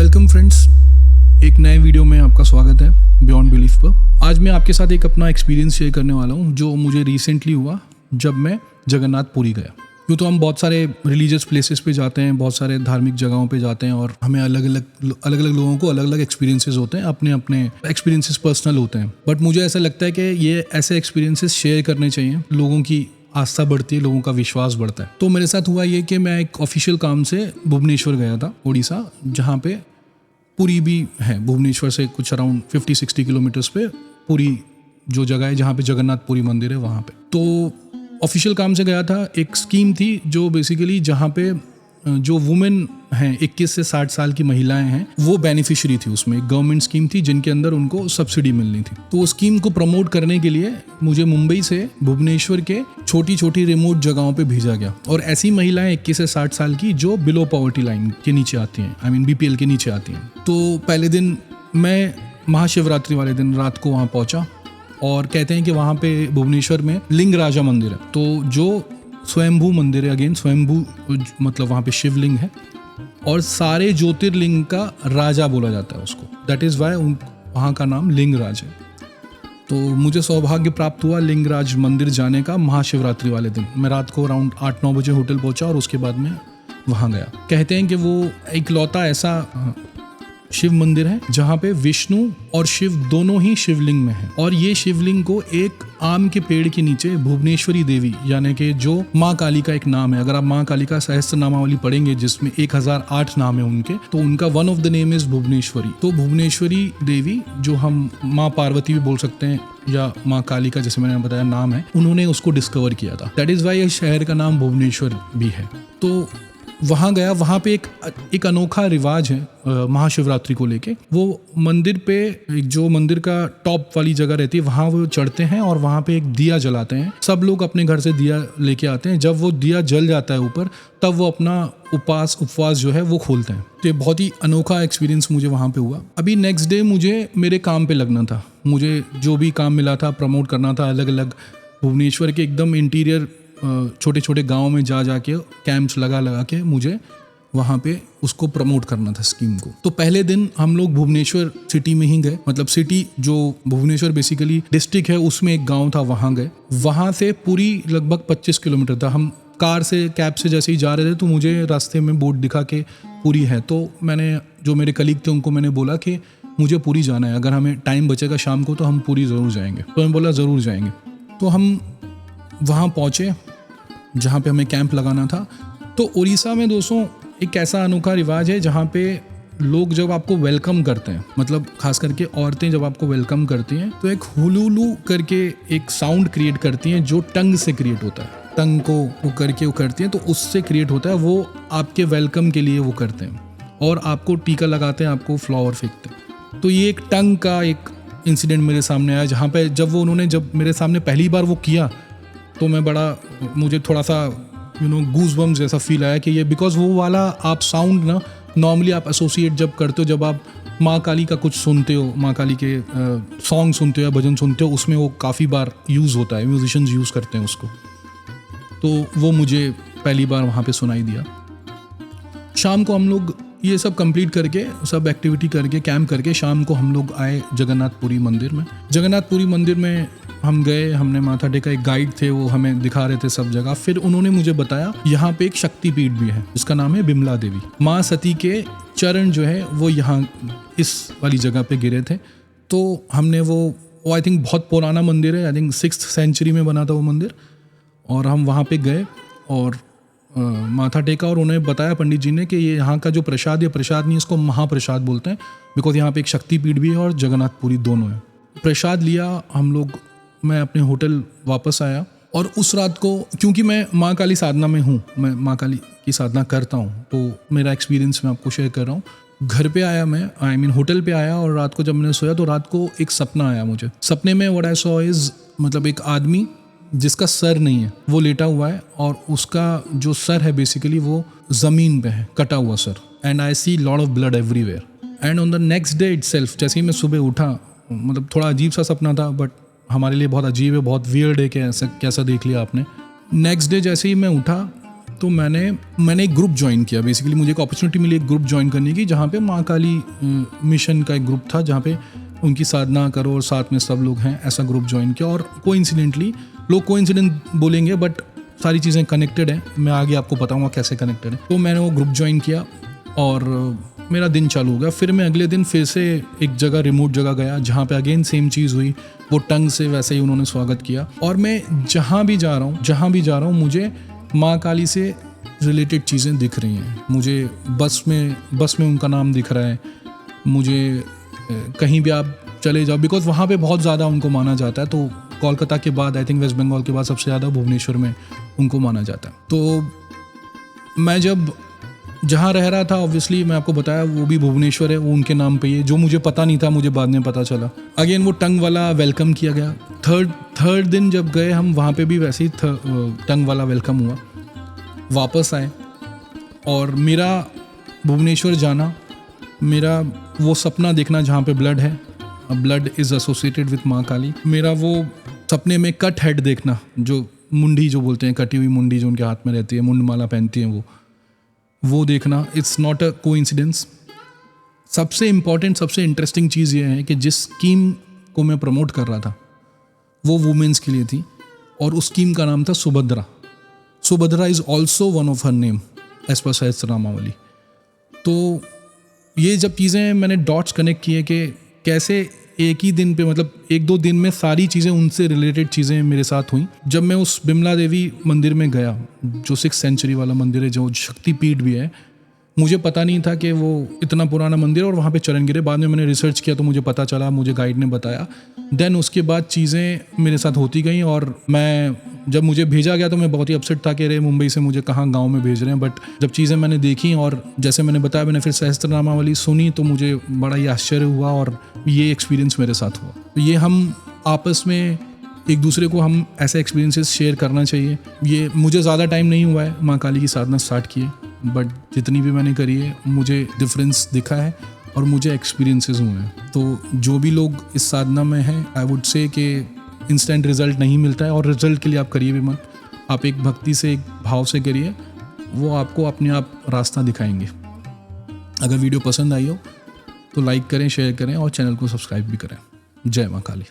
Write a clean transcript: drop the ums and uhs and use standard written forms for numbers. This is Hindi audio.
वेलकम फ्रेंड्स, एक नए वीडियो में आपका स्वागत है बियॉन्ड बिलीफ पर। आज मैं आपके साथ एक अपना एक्सपीरियंस शेयर करने वाला हूँ जो मुझे रिसेंटली हुआ जब मैं जगन्नाथपुरी गया। यूँ तो हम बहुत सारे रिलीजियस प्लेसेस पे जाते हैं, बहुत सारे धार्मिक जगहों पे जाते हैं और हमें अलग अलग लोगों को अलग अलग एक्सपीरियंसेस होते हैं, अपने अपने एक्सपीरियंसेस पर्सनल होते हैं। बट मुझे ऐसा लगता है कि ये ऐसे एक्सपीरियंसेस शेयर करने चाहिए, लोगों की आस्था बढ़ती है, लोगों का विश्वास बढ़ता है। तो मेरे साथ हुआ ये कि मैं एक ऑफिशियल काम से भुवनेश्वर गया था, उड़ीसा, जहाँ पे पुरी भी है। भुवनेश्वर से कुछ अराउंड 50-60 किलोमीटर्स पे पुरी जो जगह है जहाँ पे जगन्नाथपुरी मंदिर है, वहाँ पे। तो ऑफिशियल काम से गया था। एक स्कीम थी जो बेसिकली जहाँ पे जो वुमेन हैं 21 से 60 साल की महिलाएं हैं वो बेनिफिशियरी थी। उसमें एक गवर्नमेंट स्कीम थी जिनके अंदर उनको सब्सिडी मिलनी थी। तो उस स्कीम को प्रमोट करने के लिए मुझे मुंबई से भुवनेश्वर के छोटी छोटी रिमोट जगहों पे भेजा गया। और ऐसी महिलाएं 21 से 60 साल की जो बिलो पॉवर्टी लाइन के नीचे आती हैं, आई मीन BPL के नीचे आती हैं। तो पहले दिन मैं महाशिवरात्रि वाले दिन रात को वहाँ पहुँचा और कहते हैं कि वहाँ पे भुवनेश्वर में लिंग राजा मंदिर है। तो जो स्वयंभू मंदिर है, अगेन स्वयंभू मतलब वहाँ पे शिवलिंग है और सारे ज्योतिर्लिंग का राजा बोला जाता है उसको। दैट इज़ वाई वहाँ का नाम लिंगराज है। तो मुझे सौभाग्य प्राप्त हुआ लिंगराज मंदिर जाने का महाशिवरात्रि वाले दिन। मैं रात को अराउंड 8-9 बजे होटल पहुँचा और उसके बाद मैं वहाँ गया। कहते हैं कि वो इकलौता ऐसा शिव मंदिर है जहाँ पे विष्णु और शिव दोनों ही शिवलिंग में हैं। और ये शिवलिंग को एक आम के पेड़ के नीचे भुवनेश्वरी देवी, यानी कि जो माँ काली का एक नाम है, अगर आप माँ काली का सहस्त्र नामावली पढ़ेंगे जिसमें 1008 नाम है उनके, तो उनका one of the name is Bhuvaneshwari. तो भुवनेश्वरी देवी, जो हम माँ पार्वती भी बोल सकते हैं या माँ काली का जैसे मैंने बताया नाम है, उन्होंने उसको डिस्कवर किया था। दैट इज वाई इस शहर का नाम भुवनेश्वर भी है। तो वहाँ गया, वहाँ पे एक अनोखा रिवाज है महाशिवरात्रि को लेके। वो मंदिर पे जो मंदिर का टॉप वाली जगह रहती है वहाँ वो चढ़ते हैं और वहाँ पे एक दिया जलाते हैं। सब लोग अपने घर से दिया लेके आते हैं। जब वो दिया जल जाता है ऊपर, तब वो अपना उपवास जो है वो खोलते हैं। तो ये बहुत ही अनोखा एक्सपीरियंस मुझे वहाँ पे हुआ। अभी नेक्स्ट डे मुझे मेरे काम पे लगना था। मुझे जो भी काम मिला था प्रमोट करना था अलग अलग भुवनेश्वर के एकदम इंटीरियर छोटे छोटे गाँव में जा के कैंप्स लगा के मुझे वहाँ पे उसको प्रमोट करना था स्कीम को। तो पहले दिन हम लोग भुवनेश्वर सिटी में ही गए, मतलब सिटी जो भुवनेश्वर बेसिकली डिस्ट्रिक्ट है उसमें एक गांव था, वहाँ गए। वहाँ से पूरी लगभग 25 किलोमीटर था। हम कार से कैब से जैसे ही जा रहे थे तो मुझे रास्ते में बोर्ड दिखा के पूरी है। तो मैंने जो मेरे कलीग थे उनको मैंने बोला कि मुझे पूरी जाना है, अगर हमें टाइम बचेगा शाम को तो हम पूरी ज़रूर जाएंगे। तो मैं बोला ज़रूर जाएंगे। तो हम वहाँ पहुँचे जहाँ पे हमें कैंप लगाना था। तो उड़ीसा में दोस्तों एक ऐसा अनोखा रिवाज है जहाँ पे लोग जब आपको वेलकम करते हैं, मतलब खास करके औरतें जब आपको वेलकम करती हैं, तो एक हुलुलू करके एक साउंड क्रिएट करती हैं जो टंग से क्रिएट होता है। टंग को वो करके वो करती हैं तो उससे क्रिएट होता है। वो आपके वेलकम के लिए वो करते हैं और आपको टीका लगाते हैं, आपको फ्लावर फेंकते हैं। तो ये एक टंग का एक इंसिडेंट मेरे सामने आया जहाँ पे जब मेरे सामने पहली बार वो किया तो मुझे थोड़ा सा गूज बम्स जैसा फील आया कि ये बिकॉज वो वाला आप साउंड ना नॉर्मली आप एसोसिएट जब करते हो, जब आप माँ काली का कुछ सुनते हो, माँ काली के सॉन्ग सुनते हो या भजन सुनते हो, उसमें वो काफ़ी बार यूज़ होता है, म्यूजिशियंस यूज़ करते हैं उसको। तो वो मुझे पहली बार वहाँ पे सुनाई दिया। शाम को हम लोग ये सब कंप्लीट करके, सब एक्टिविटी करके, कैंप करके शाम को हम लोग आए जगन्नाथपुरी मंदिर में। जगन्नाथपुरी मंदिर में हम गए, हमने माथा टेका। एक गाइड थे वो हमें दिखा रहे थे सब जगह। फिर उन्होंने मुझे बताया यहाँ पे एक शक्तिपीठ भी है जिसका नाम है बिमला देवी। माँ सती के चरण जो है वो यहाँ इस वाली जगह पे गिरे थे। तो हमने वो आई थिंक बहुत पुराना मंदिर है, आई थिंक 6th सेंचुरी में बना था वो मंदिर। और हम वहाँ पे गए और माथा टेका और उन्हें बताया पंडित जी ने कि ये यहाँ का जो प्रसाद, ये प्रसाद नहीं, इसको महाप्रसाद बोलते हैं, बिकॉज यहाँ पे एक शक्तिपीठ भी है और जगन्नाथपुरी दोनों है। प्रसाद लिया हम लोग, मैं अपने होटल वापस आया। और उस रात को, क्योंकि मैं माँ काली साधना में हूँ, मैं माँ काली की साधना करता हूँ, तो मेरा एक्सपीरियंस मैं आपको शेयर कर रहा हूँ। घर पे आया मैं, होटल पे आया और रात को जब मैंने सोया तो रात को एक सपना आया मुझे। सपने में व्हाट आई सॉ इज, मतलब एक आदमी जिसका सर नहीं है वो लेटा हुआ है और उसका जो सर है बेसिकली वो ज़मीन पे है, कटा हुआ sir. And I see lot of blood everywhere. And on the next day itself, जैसे ही मैं सुबह उठा, मतलब थोड़ा अजीब सा सपना था बट हमारे लिए बहुत अजीब है, बहुत वियर्ड है कि ऐसा कैसा देख लिया आपने। नेक्स्ट डे जैसे ही मैं उठा तो मैंने एक ग्रुप ज्वाइन किया। बेसिकली मुझे एक अपॉर्चुनिटी मिली एक ग्रुप ज्वाइन करने की, जहाँ पे माँ काली मिशन का एक ग्रुप था, जहाँ पे उनकी साधना करो और साथ में सब लोग हैं, ऐसा ग्रुप ज्वाइन किया। और कोइंसिडेंटली, लोग कोइंसिडेंट बोलेंगे बट सारी चीज़ें कनेक्टेड हैं, मैं आगे आपको बताऊँगा कैसे कनेक्टेड है। तो मैंने वो ग्रुप ज्वाइन किया और मेरा दिन चालू हो गया। फिर मैं अगले दिन फिर से एक जगह, रिमोट जगह गया, जहाँ पे अगेन सेम चीज़ हुई। वो टंग से वैसे ही उन्होंने स्वागत किया। और मैं जहाँ भी जा रहा हूँ मुझे माँ काली से रिलेटेड चीज़ें दिख रही हैं। मुझे बस में उनका नाम दिख रहा है। मुझे कहीं भी आप चले जाओ, बिकॉज वहाँ पे बहुत ज़्यादा उनको माना जाता है। तो कोलकाता के बाद, आई थिंक वेस्ट बंगाल के बाद सबसे ज़्यादा भुवनेश्वर में उनको माना जाता है। तो मैं जब जहाँ रह रहा था, ऑब्वियसली मैं आपको बताया वो भी भुवनेश्वर है, वो उनके नाम पे ही है, जो मुझे पता नहीं था, मुझे बाद में पता चला। अगेन वो टंग वाला वेलकम किया गया। थर्ड दिन जब गए हम, वहाँ पे भी वैसे ही टंग वाला वेलकम हुआ। वापस आए और मेरा भुवनेश्वर जाना, मेरा वो सपना देखना जहाँ पे ब्लड है, ब्लड इज़ एसोसिएटेड विथ माँ काली। मेरा वो सपने में कट हेड देखना, जो मुंडी जो बोलते हैं, कटी हुई मुंडी जो उनके हाथ में रहती है, मुंड माला पहनती हैं वो देखना, इट्स नॉट अ कोइंसिडेंस। सबसे इम्पॉर्टेंट, सबसे इंटरेस्टिंग चीज़ ये है कि जिस स्कीम को मैं प्रमोट कर रहा था वो वुमेन्स के लिए थी, और उस स्कीम का नाम था Subhadra. Subhadra is also one of her name as per Sahasranamavali. तो ये जब चीज़ें मैंने डॉट्स कनेक्ट किए कि कैसे एक ही दिन पे, मतलब 1-2 दिन में सारी चीज़ें, उनसे रिलेटेड चीज़ें मेरे साथ हुई। जब मैं उस बिमला देवी मंदिर में गया, जो 6th सेंचुरी वाला मंदिर है, जो शक्तिपीठ भी है, मुझे पता नहीं था कि वो इतना पुराना मंदिर है और वहाँ पे चरण गिरे। बाद में मैंने रिसर्च किया तो मुझे पता चला, मुझे गाइड ने बताया। देन उसके बाद चीज़ें मेरे साथ होती गई, और मैं जब मुझे भेजा गया तो मैं बहुत ही अपसेट था कि अरे मुंबई से मुझे कहाँ गांव में भेज रहे हैं। बट जब चीज़ें मैंने देखी और जैसे मैंने बताया, मैंने फिर सहस्त्रनामावली सुनी, तो मुझे बड़ा ही आश्चर्य हुआ और ये एक्सपीरियंस मेरे साथ हुआ। तो ये हम आपस में एक दूसरे को हम ऐसे एक्सपीरियंसेस शेयर करना चाहिए। ये मुझे ज़्यादा टाइम नहीं हुआ है माँ काली की साधना स्टार्ट किए, बट जितनी भी मैंने करी है मुझे डिफरेंस दिखा है और मुझे एक्सपीरियंसेस हुए हैं। तो जो भी लोग इस साधना में हैं, आई वुड से कि इंस्टेंट रिजल्ट नहीं मिलता है, और रिजल्ट के लिए आप करिए भी मत। आप एक भक्ति से, एक भाव से करिए, वो आपको अपने आप रास्ता दिखाएंगे। अगर वीडियो पसंद आई हो तो लाइक करें, शेयर करें और चैनल को सब्सक्राइब भी करें। जय माँ काली।